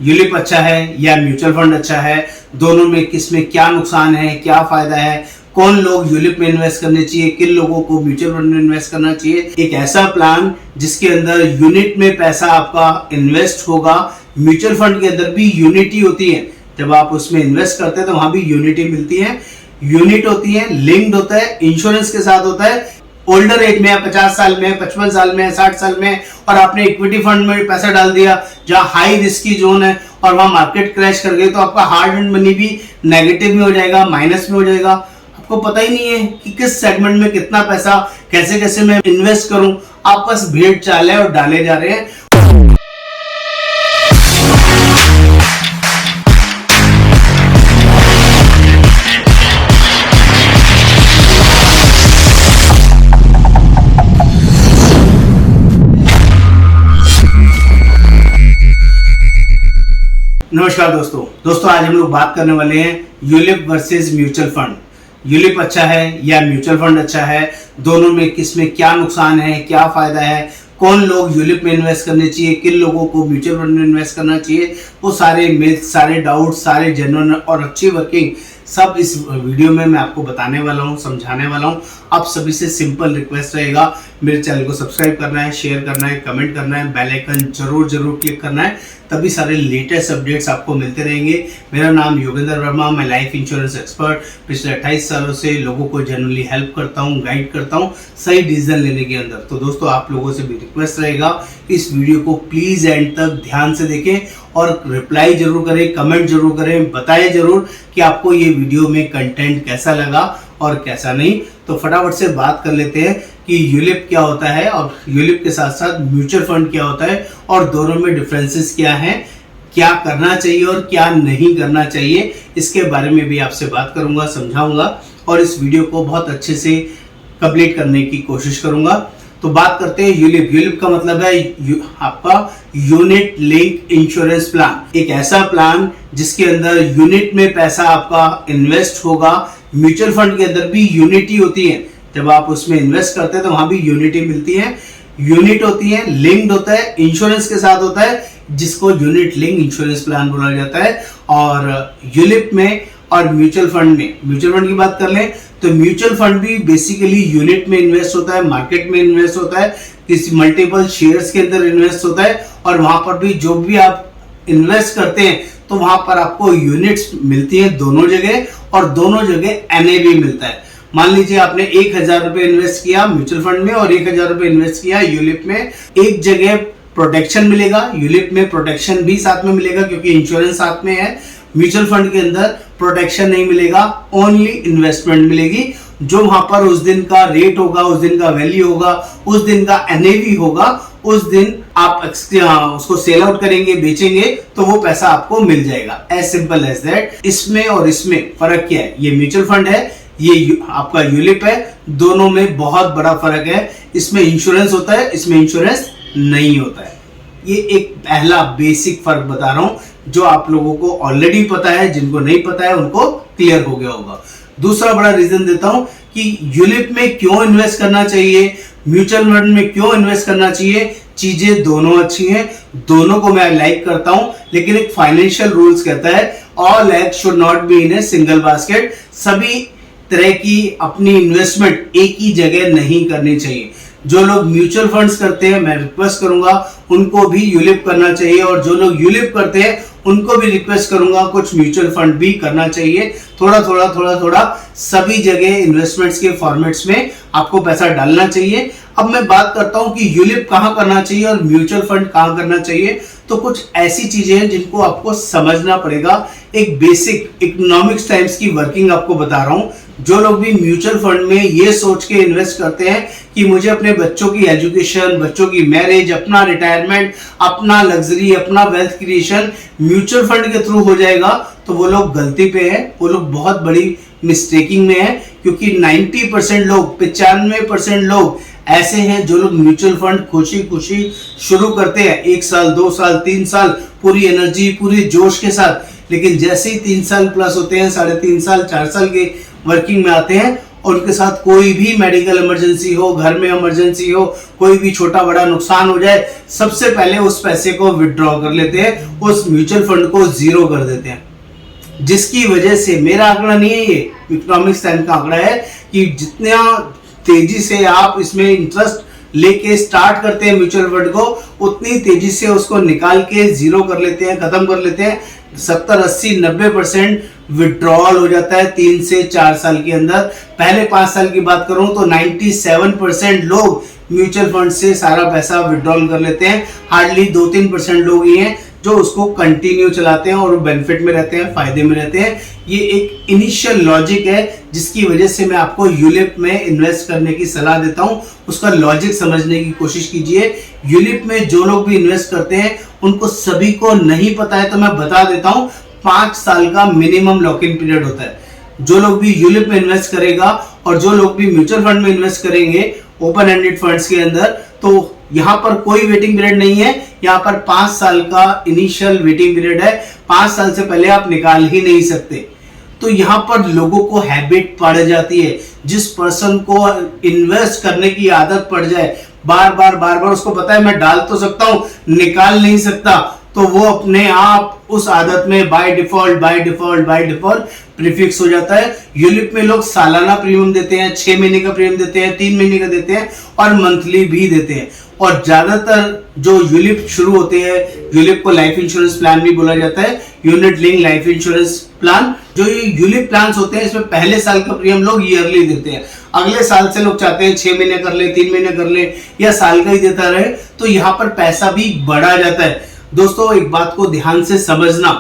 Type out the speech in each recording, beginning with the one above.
ULIP अच्छा है या म्यूचुअल फंड अच्छा है, दोनों में किस में क्या नुकसान है, क्या फायदा है, कौन लोग यूलिप में इन्वेस्ट करने चाहिए, किन लोगों को म्यूचुअल फंड में इन्वेस्ट करना चाहिए। एक ऐसा प्लान जिसके अंदर यूनिट में पैसा आपका इन्वेस्ट होगा। म्यूचुअल फंड के अंदर भी यूनिटी होती है, जब आप उसमें इन्वेस्ट करते हैं तो वहां भी यूनिटी मिलती है, यूनिट होती है, लिंक्ड होता है, इंश्योरेंस के साथ होता है। ओल्डर एज में 50 साल में, 55 साल में, 60 साल में, और आपने इक्विटी फंड में पैसा डाल दिया जहां हाई रिस्क की जोन है और वहां मार्केट क्रैश कर गई, तो आपका हार्ड एंड मनी भी नेगेटिव में हो जाएगा, माइनस में हो जाएगा। आपको पता ही नहीं है कि किस सेगमेंट में कितना पैसा कैसे कैसे मैं इन्वेस्ट करूं। आप बस भेड़ चाल है और डाले जा रहे हैं। नमस्कार दोस्तों आज हम लोग बात करने वाले हैं ULIP versus mutual fund. ULIP अच्छा है या म्यूचुअल फंड अच्छा है, दोनों में किस में क्या नुकसान है, क्या फायदा है, कौन लोग यूलिप में इन्वेस्ट करने चाहिए, किन लोगों को म्यूचुअल फंड में इन्वेस्ट करना चाहिए, वो सारे मिथ, सारे डाउट, सारे जेन्युइन और अच्छी वर्किंग सब इस वीडियो में मैं आपको बताने वाला हूँ, समझाने वाला हूँ। आप सभी से सिंपल रिक्वेस्ट रहेगा, मेरे चैनल को सब्सक्राइब करना है, शेयर करना है, कमेंट करना है, बेल आइकन जरूर क्लिक करना है, तभी सारे लेटेस्ट अपडेट्स आपको मिलते रहेंगे। मेरा नाम योगेंद्र वर्मा, मैं लाइफ इंश्योरेंस एक्सपर्ट। पिछले 28 सालों से लोगों को जनरली हेल्प करता हूँ, गाइड करता हूँ सही डिसीजन लेने के अंदर। तो दोस्तों आप लोगों से भी रिक्वेस्ट रहेगा, इस वीडियो को प्लीज एंड तक ध्यान से देखें और रिप्लाई जरूर करें, कमेंट जरूर करें, बताएं जरूर कि आपको ये वीडियो में कंटेंट कैसा लगा और कैसा नहीं। तो फटाफट से बात कर लेते हैं कि यूलिप क्या होता है और यूलिप के साथ साथ म्यूचुअल फंड क्या होता है और दोनों में डिफरेंसेस क्या हैं, क्या करना चाहिए और क्या नहीं करना चाहिए, इसके बारे में भी आपसे बात करूंगा, समझाऊंगा और इस वीडियो को बहुत अच्छे से कंप्लीट करने की कोशिश करूंगा। तो बात करते हैं यूलिप। यूलिप का मतलब है आपका यूनिट लिंक इंश्योरेंस प्लान। एक ऐसा प्लान जिसके अंदर यूनिट में पैसा आपका इन्वेस्ट होगा। म्यूचुअल फंड के अंदर भी यूनिटी होती है, जब आप उसमें इन्वेस्ट करते हैं तो वहां भी यूनिटी मिलती है, यूनिट होती है, लिंक्ड होता है, इंश्योरेंस के साथ होता है, जिसको यूनिट लिंक इंश्योरेंस प्लान बोला जाता है। और यूलिप में और म्यूचुअल फंड में, म्यूचुअल फंड की बात कर लें तो म्यूचुअल फंड भी बेसिकली यूनिट में इन्वेस्ट होता है, मार्केट में इन्वेस्ट होता है, किसी मल्टीपल शेयर्स के अंदर इन्वेस्ट होता है और वहां पर भी जो भी आप इन्वेस्ट करते हैं तो वहां पर आपको यूनिट्स मिलती है दोनों जगह और दोनों जगह एनएवी मिलता है। मान लीजिए आपने 1000 रुपए इन्वेस्ट किया म्यूचुअल फंड में और 1000 रुपए इन्वेस्ट किया यूलिप में, एक जगह प्रोटेक्शन मिलेगा, यूलिप में प्रोटेक्शन भी साथ में मिलेगा क्योंकि इंश्योरेंस साथ में है। म्यूचुअल फंड के अंदर प्रोटेक्शन नहीं मिलेगा, ओनली इन्वेस्टमेंट मिलेगी। जो वहां पर उस दिन का रेट होगा, उस दिन का वैल्यू होगा, उस दिन का एनएवी होगा, उस दिन आप उसको सेल आउट करेंगे, बेचेंगे तो वो पैसा आपको मिल जाएगा। As simple as that. इसमें और इसमें फर्क क्या है? ये म्यूचुअल फंड है, ये आपका यूलिप है, दोनों में बहुत बड़ा फर्क है। इसमें इंश्योरेंस होता है, इसमें इंश्योरेंस नहीं होता है। ये एक पहला बेसिक फर्क बता रहा हूं जो आप लोगों को ऑलरेडी पता है, जिनको नहीं पता है उनको क्लियर हो गया होगा। दूसरा बड़ा रीजन देता हूं कि यूलिप में क्यों इन्वेस्ट करना चाहिए, म्यूचुअल फंड में क्यों इन्वेस्ट करना चाहिए। चीजें दोनों अच्छी हैं, दोनों को मैं लाइक करता हूं, लेकिन एक फाइनेंशियल रूल्स कहता है all eggs should not be in a single basket. सभी तरह की अपनी इन्वेस्टमेंट एक ही जगह नहीं करनी चाहिए। जो लोग म्यूचुअल फंड्स करते हैं मैं रिक्वेस्ट करूंगा उनको भी यूलिप करना चाहिए, और जो लोग यूलिप करते हैं उनको भी रिक्वेस्ट करूंगा कुछ म्यूचुअल फंड भी करना चाहिए। थोड़ा सभी जगह इन्वेस्टमेंट्स के फॉर्मेट्स में आपको पैसा डालना चाहिए। अब मैं बात करता हूं कि यूलिप कहां करना चाहिए और म्यूचुअल फंड कहां करना चाहिए। तो कुछ ऐसी चीजें हैं जिनको आपको समझना पड़ेगा। एक बेसिक इकोनॉमिक्स टाइम्स की वर्किंग आपको बता रहा हूं। जो लोग भी म्यूचुअल फंड में ये सोच के इन्वेस्ट करते हैं कि मुझे अपने बच्चों की एजुकेशन, बच्चों की मैरिज, अपना रिटायरमेंट, अपना लग्जरी, अपना वेल्थ क्रिएशन म्यूचुअल फंड के थ्रू हो जाएगा, तो वो लोग गलती पे हैं, वो लोग बहुत बड़ी मिस्टेकिंग में है। क्योंकि 90% लोग, 95% लोग ऐसे हैं जो लोग म्यूचुअल फंड खुशी शुरू करते हैं, 1 साल, 2 साल, 3 साल पूरी एनर्जी, पूरी जोश के साथ, लेकिन जैसे ही 3 साल प्लस होते हैं, 3.5 साल, 4 साल के वर्किंग में आते हैं और उनके साथ कोई भी मेडिकल इमरजेंसी हो, घर में इमरजेंसी हो, कोई भी छोटा बड़ा नुकसान हो जाए, सबसे पहले उस पैसे को विड्रॉ कर लेते हैं, उस म्यूचुअल फंड को जीरो कर देते हैं। जिसकी वजह से, मेरा आंकड़ा नहीं है ये, इकोनॉमिक्स टाइम का आंकड़ा है, कि जितना तेजी से आप इसमें इंटरेस्ट लेके स्टार्ट करते हैं म्यूचुअल फंड को, उतनी तेजी से उसको निकाल के जीरो कर लेते हैं, खत्म कर लेते हैं। 70, 80, 90% विड्रॉल हो जाता है 3 से 4 साल के अंदर। पहले 5 साल की बात करूं तो 97% लोग म्यूचुअल फंड से सारा पैसा विड्रॉल कर लेते हैं। हार्डली 2-3% लोग ही हैं जो उसको कंटिन्यू चलाते हैं और बेनिफिट में रहते हैं, फायदे में रहते हैं। ये एक इनिशियल लॉजिक है जिसकी वजह से मैं आपको यूलिप में इन्वेस्ट करने की सलाह देता हूं। उसका लॉजिक समझने की कोशिश कीजिए। यूलिप में जो लोग भी इन्वेस्ट करते हैं उनको सभी को नहीं पता है, तो मैं बता देता हूं, 5 साल का मिनिमम लॉक इन पीरियड होता है। जो लोग भी यूलिप में इन्वेस्ट करेगा और जो लोग भी म्यूचुअल फंड में इन्वेस्ट करेंगे ओपन एंडेड फंड्स के अंदर, तो यहाँ पर कोई वेटिंग पीरियड नहीं है। यहाँ पर 5 साल का इनिशियल वेटिंग पीरियड है। 5 साल से पहले आप निकाल ही नहीं सकते। तो यहाँ पर लोगों को हैबिट पड़ जाती है। जिस पर्सन को इन्वेस्ट करने की आदत पड़ जाए, बार बार उसको पता है मैं डाल तो सकता हूं, निकाल नहीं सकता, तो वो अपने आप उस आदत में बाय डिफॉल्ट प्रीफिक्स हो जाता है। यूलिप में लोग सालाना प्रीमियम देते हैं, 6 महीने का प्रीमियम देते हैं, 3 महीने का देते हैं और मंथली भी देते हैं। और ज्यादातर जो यूलिप शुरू होते हैं, यूलिप को लाइफ इंश्योरेंस प्लान भी बोला जाता है, unit link life insurance plan. जो ये यूलिप प्लान होते हैं इसमें पहले साल का प्रीमियम लोग ईयरली देते हैं। अगले साल से लोग चाहते हैं 6 महीने कर ले, 3 महीने कर ले या साल का ही देता रहे, तो यहाँ पर पैसा भी बढ़ा जाता है। दोस्तों एक बात को ध्यान से समझना,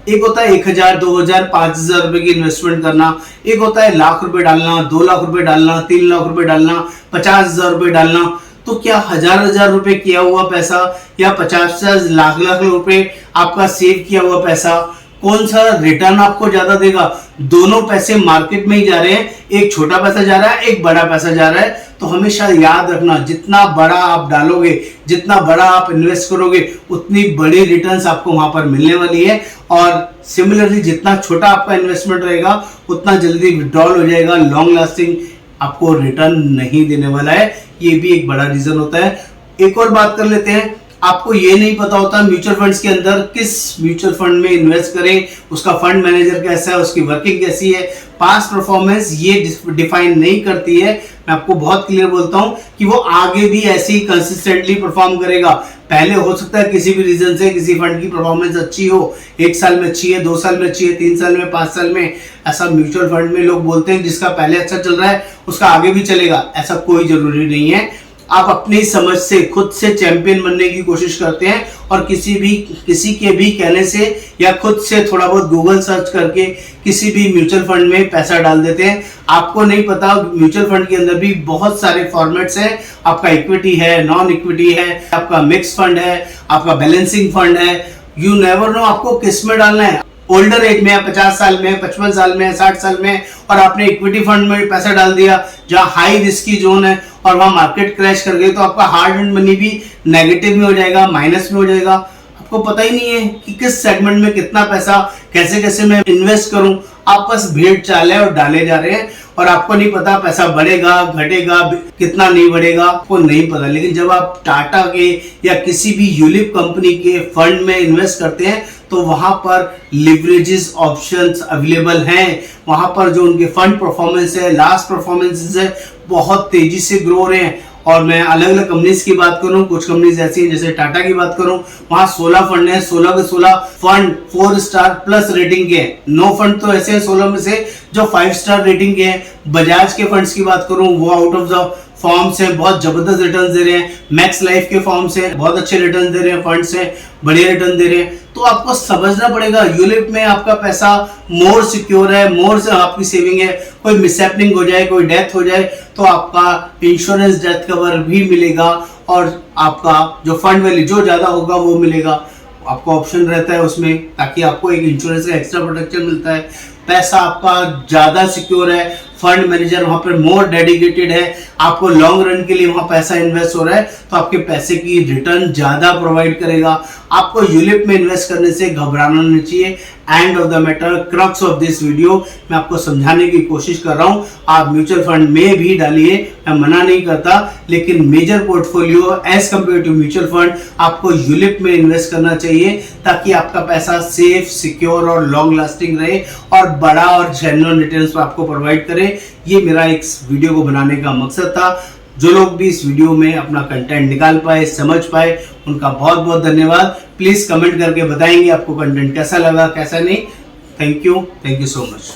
एक होता है 1000, 2000, 5000 रुपए की इन्वेस्टमेंट करना, एक होता है लाख रुपए डालना, 2 लाख रुपए डालना, 3 लाख रुपए डालना, 50,000 रुपए डालना। तो क्या हजार रुपए किया हुआ पैसा या 50 लाख रुपए आपका सेव किया हुआ पैसा, कौन सा रिटर्न आपको ज्यादा देगा? दोनों पैसे मार्केट में ही जा रहे हैं, एक छोटा पैसा जा रहा है, एक बड़ा पैसा जा रहा है। तो हमेशा याद रखना, जितना बड़ा आप डालोगे, जितना बड़ा आप इन्वेस्ट करोगे, उतनी बड़ी रिटर्न्स आपको वहां पर मिलने वाली है। और सिमिलरली जितना छोटा आपका इन्वेस्टमेंट रहेगा उतना जल्दी विड्रॉल हो जाएगा, लॉन्ग लास्टिंग आपको रिटर्न नहीं देने वाला है। ये भी एक बड़ा रीजन होता है। एक और बात कर लेते हैं, आपको ये नहीं पता होता म्यूचुअल फंड्स के अंदर किस म्यूचुअल फंड में इन्वेस्ट करें, उसका फंड मैनेजर कैसा है, उसकी वर्किंग कैसी है, पास्ट परफॉर्मेंस ये डिफाइन नहीं करती है। मैं आपको बहुत क्लियर बोलता हूं कि वो आगे भी ऐसे ही कंसिस्टेंटली परफॉर्म करेगा। पहले हो सकता है किसी भी रीजन से किसी फंड की परफॉर्मेंस अच्छी हो, 1 साल में अच्छी है, 2 साल में अच्छी है, 3 साल में, 5 साल में। ऐसा म्यूचुअल फंड में लोग बोलते हैं जिसका पहले अच्छा चल रहा है उसका आगे भी चलेगा, ऐसा कोई जरूरी नहीं है। आप अपनी समझ से खुद से चैंपियन बनने की कोशिश करते हैं और किसी के भी कहने से या खुद से थोड़ा बहुत गूगल सर्च करके किसी भी म्यूचुअल फंड में पैसा डाल देते हैं। आपको नहीं पता म्यूचुअल फंड के अंदर भी बहुत सारे फॉर्मेट्स हैं। आपका इक्विटी है, नॉन इक्विटी है, आपका मिक्स फंड है, आपका बैलेंसिंग फंड है। यू नेवर नो आपको किस में डालना है। ओल्डर एज में है, 50 साल में, 55 साल में, 60 साल में, और आपने इक्विटी फंड में पैसा डाल दिया जहां हाई रिस्क की जोन है और वहां मार्केट क्रैश कर गई, तो आपका हार्ड एंड मनी भी नेगेटिव में हो जाएगा, माइनस में हो जाएगा। आपको पता ही नहीं है कि किस सेगमेंट में कितना पैसा कैसे मैं इन्वेस्ट करूं। आप बस भीड़ चाल है और डाले जा रहे हैं और आपको नहीं पता पैसा बढ़ेगा, घटेगा, कितना नहीं बढ़ेगा, आपको नहीं पता। लेकिन जब आप टाटा के या किसी भी यूलिप कंपनी के फंड में इन्वेस्ट करते हैं तो वहां पर लिवरेजेस ऑप्शंस अवेलेबल हैं। वहां पर जो उनके फंड परफॉर्मेंस है, लास्ट परफॉर्मेंस है, बहुत तेजी से ग्रो हो रहे हैं। और मैं अलग अलग कंपनीज की बात करूं, कुछ कंपनीज ऐसी हैं जैसे टाटा की बात करूं, वहां 16 फंड है, 16 के 16 फंड 4 स्टार प्लस रेटिंग के हैं। 9 फंड तो ऐसे हैं 16 में से जो 5 स्टार रेटिंग के हैं। बजाज के फंड्स की बात करूं, वो आउट ऑफ द फॉर्म से बहुत जबरदस्त रिटर्न दे रहे हैं। मैक्स लाइफ के फॉर्म से बहुत अच्छे रिटर्न दे रहे हैं, फंड से बढ़िया रिटर्न दे रहे हैं। तो आपको समझना पड़ेगा यूलिप में आपका पैसा मोर सिक्योर है, मोर से आपकी सेविंग है। कोई मिसहैपनिंग हो जाए, कोई डेथ हो जाए तो आपका इंश्योरेंस डेथ कवर भी मिलेगा और आपका जो फंड वैल्यू जो ज्यादा होगा वो मिलेगा। आपको ऑप्शन रहता है उसमें, ताकि आपको एक इंश्योरेंस का एक्स्ट्रा प्रोटेक्शन मिलता है। पैसा आपका ज्यादा सिक्योर है, फंड मैनेजर वहां पर मोर डेडिकेटेड है, आपको लॉन्ग रन के लिए वहां पैसा इन्वेस्ट हो रहा है, तो आपके पैसे की रिटर्न ज्यादा प्रोवाइड करेगा। आपको यूलिप में इन्वेस्ट करने से घबराना नहीं चाहिए। End of the matter, crux of this video, मैं आपको समझाने की कोशिश कर रहा हूं। आप म्यूचुअल फंड में भी डालिए, मैं मना नहीं करता, लेकिन major portfolio as compare to mutual fund आपको यूलिप में इन्वेस्ट करना चाहिए, ताकि आपका पैसा सेफ, सिक्योर और लॉन्ग लास्टिंग रहे और बड़ा और जेन्युइन रिटर्न्स आपको प्रोवाइड करे। ये मेरा इस वीडियो को बनाने का मकसद था। जो लोग भी इस वीडियो में अपना कंटेंट निकाल पाए, समझ पाए, उनका बहुत बहुत धन्यवाद। प्लीज कमेंट करके बताएंगे आपको कंटेंट कैसा लगा, कैसा नहीं। Thank you so much.